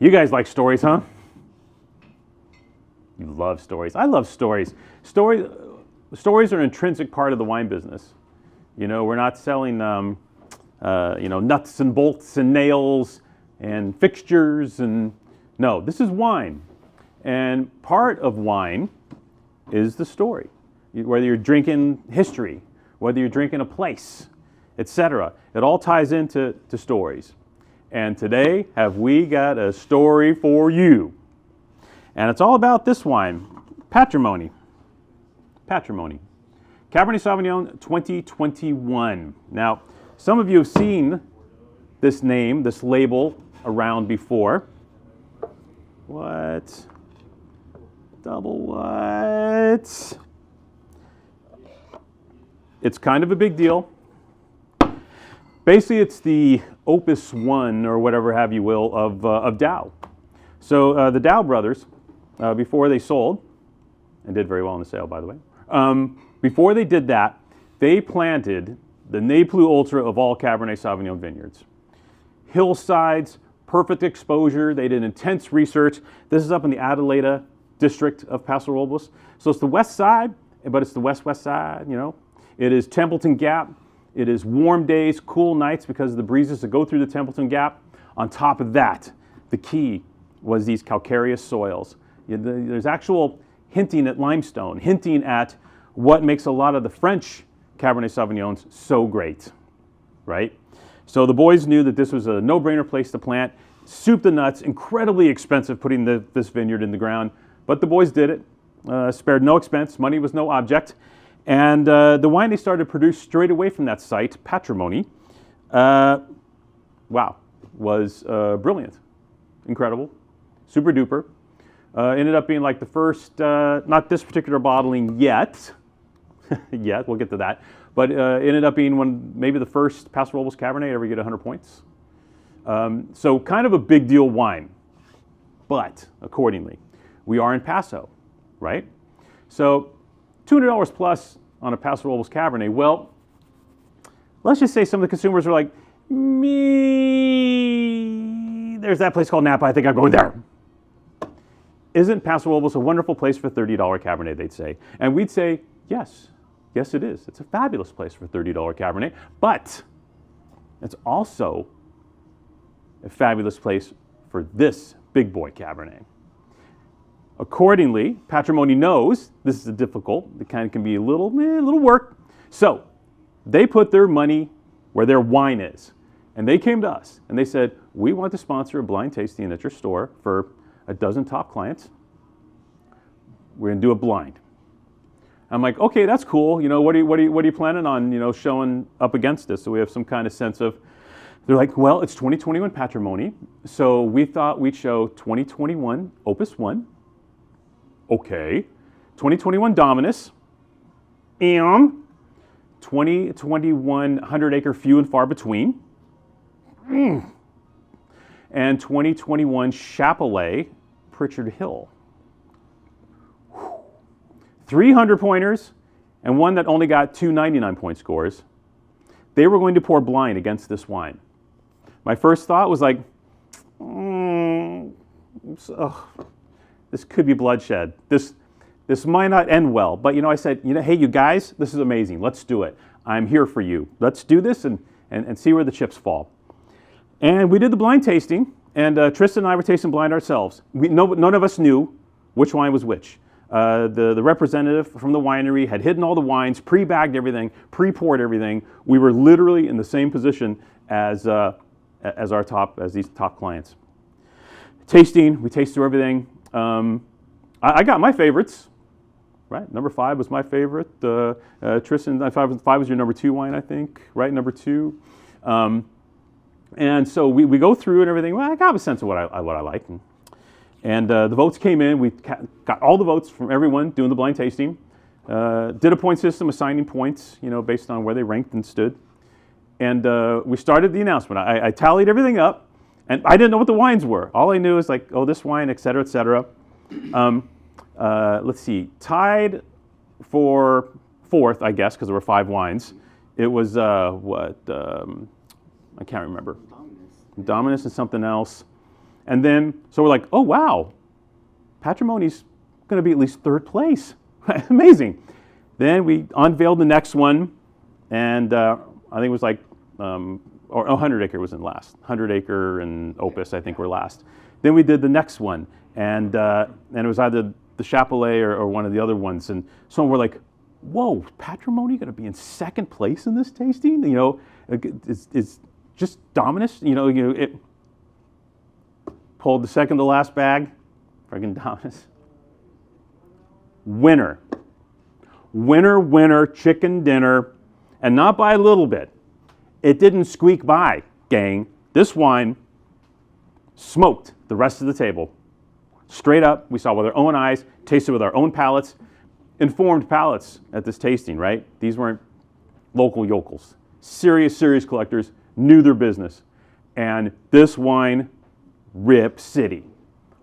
You guys like stories, huh? You love stories. I love stories. Stories are an intrinsic part of the wine business. You know, we're not selling, nuts and bolts and nails and fixtures and no, this is wine. And part of wine is the story. Whether you're drinking history, whether you're drinking a place, etc. It all ties into stories. And today, have we got a story for you? And it's all about this wine, Patrimony. Patrimony. Cabernet Sauvignon 2021. Now, some of you have seen this name, this label around before. What? Double what? It's kind of a big deal. Basically, it's the Opus One, or whatever have you will, of Daou. So the Daou brothers, before they sold, and did very well in the sale, by the way, before they did that, they planted the Ne Plus Ultra of all Cabernet Sauvignon vineyards. Hillsides, perfect exposure. They did intense research. This is up in the Adelaida District of Paso Robles. So it's the west side, but it's the west side, you know. It is Templeton Gap. It is warm days, cool nights because of the breezes that go through the Templeton Gap. On top of that, the key was these calcareous soils. There's actual hinting at limestone, hinting at what makes a lot of the French Cabernet Sauvignons so great, right? So the boys knew that this was a no-brainer place to plant. Soup the nuts, incredibly expensive putting this vineyard in the ground, but the boys did it, spared no expense, money was no object. And the wine they started to produce straight away from that site, Patrimony, wow, was brilliant, incredible, super duper. Ended up being like the first, not this particular bottling yet, we'll get to that, but ended up being maybe the first Paso Robles Cabernet to ever get 100 points. So kind of a big deal wine, but accordingly, we are in Paso, right? So $200 plus on a Paso Robles Cabernet. Well, let's just say some of the consumers are like, me, there's that place called Napa, I think I'm going there. Isn't Paso Robles a wonderful place for $30 Cabernet, they'd say. And we'd say, yes, yes it is. It's a fabulous place for $30 Cabernet, but it's also a fabulous place for this big boy Cabernet. Accordingly, Patrimony knows this is difficult. It kind of can be a little work. So they put their money where their wine is. And they came to us and they said, we want to sponsor a blind tasting at your store for a dozen top clients. We're going to do a blind. I'm like, okay, that's cool. You know, what are you planning on, you know, showing up against this? So we have some kind of sense of, they're like, well, it's 2021 Patrimony. So we thought we'd show 2021 Opus One. Okay, 2021 Dominus, and 2021 100-acre few and far between, and 2021 Chapellet Pritchard Hill. 300 pointers, and one that only got 299 point scores. They were going to pour blind against this wine. My first thought was like, this could be bloodshed. This might not end well. But you know, I said, you know, hey, you guys, this is amazing. Let's do it. I'm here for you. Let's do this and see where the chips fall. And we did the blind tasting, and Tristan and I were tasting blind ourselves. None of us knew which wine was which. The representative from the winery had hidden all the wines, pre-bagged everything, pre-poured everything. We were literally in the same position as these top clients. Tasting, we taste through everything. I got my favorites, right? Number 5 was my favorite. Tristan, 5 was your number 2 wine, I think, right? Number 2. And so we go through and everything. Well, I got a sense of what I like. And the votes came in. We got all the votes from everyone doing the blind tasting. Did a point system assigning points, you know, based on where they ranked and stood. And we started the announcement. I tallied everything up. And I didn't know what the wines were. All I knew is like, oh, this wine, et cetera, et cetera. Let's see, tied for 4th, I guess, because there were 5 wines. It was, I can't remember. Dominus and something else. And then, so we're like, oh, wow, Patrimony's going to be at least third place. Amazing. Then we unveiled the next one, and I think it was like, or 100 Acre was in last. 100 Acre and Opus, I think, were last. Then we did the next one, and it was either the Chapellet or one of the other ones. And so we're like, whoa, Patrimony going to be in second place in this tasting? You know, it's just Dominus. You know, it pulled the second to last bag, friggin' Dominus. Winner. Winner, winner, chicken dinner, and not by a little bit. It didn't squeak by, gang. This wine smoked the rest of the table. Straight up, we saw with our own eyes, tasted with our own palates, informed palates at this tasting, right? These weren't local yokels. Serious, serious collectors, knew their business. And this wine, Rip City,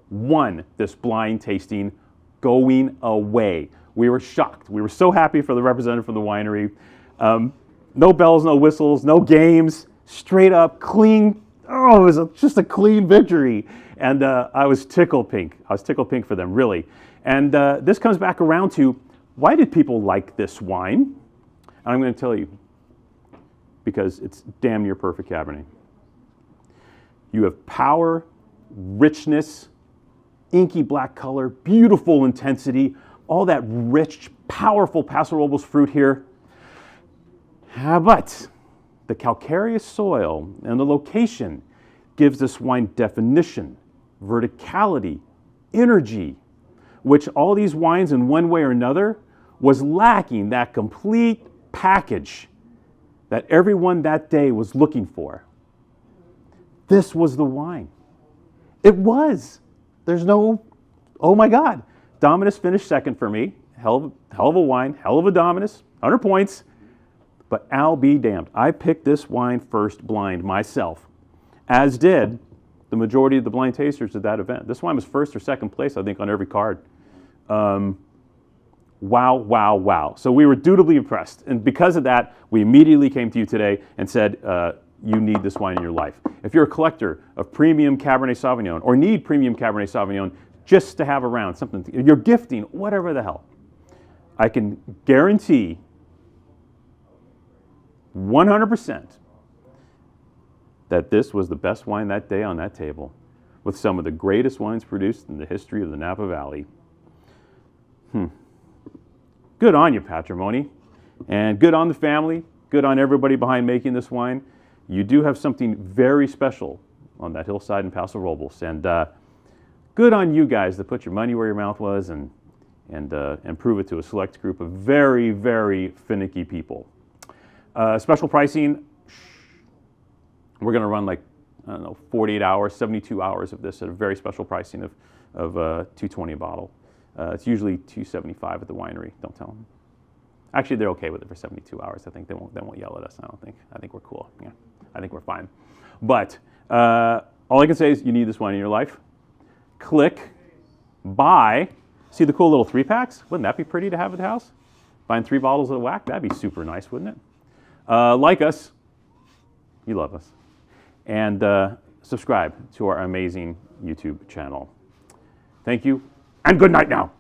won this blind tasting going away. We were shocked. We were so happy for the representative from the winery. No bells, no whistles, no games, straight up, clean. Oh, it was just a clean victory. And I was tickled pink. I was tickled pink for them, really. And this comes back around to, why did people like this wine? And I'm going to tell you, because it's damn near perfect Cabernet. You have power, richness, inky black color, beautiful intensity, all that rich, powerful Paso Robles fruit here. But the calcareous soil and the location gives this wine definition, verticality, energy, which all these wines in one way or another was lacking that complete package that everyone that day was looking for. This was the wine. It was. There's no, oh my God. Dominus finished second for me. Hell of a wine, hell of a Dominus, 100 points. But I'll be damned. I picked this wine first blind myself, as did the majority of the blind tasters at that event. This wine was first or second place, I think, on every card. Wow, wow, wow. So we were dutifully impressed. And because of that, we immediately came to you today and said, you need this wine in your life. If you're a collector of premium Cabernet Sauvignon or need premium Cabernet Sauvignon just to have around, something, you're gifting, whatever the hell, I can guarantee 100% that this was the best wine that day on that table, with some of the greatest wines produced in the history of the Napa Valley. Good on you, Patrimony, and good on the family, good on everybody behind making this wine. You do have something very special on that hillside in Paso Robles, and good on you guys that put your money where your mouth was and prove it to a select group of very, very finicky people. Special pricing, we're going to run like, I don't know, 48 hours, 72 hours of this at a very special pricing of $220 a bottle. It's usually $275 at the winery. Don't tell them. Actually, they're okay with it for 72 hours. I think they won't yell at us. I don't think. I think we're cool. Yeah, I think we're fine. But all I can say is you need this wine in your life. Click, buy. See the cool little 3-packs? Wouldn't that be pretty to have at the house? Buying 3 bottles at a whack? That'd be super nice, wouldn't it? Like us. You love us. And subscribe to our amazing YouTube channel. Thank you, and good night now.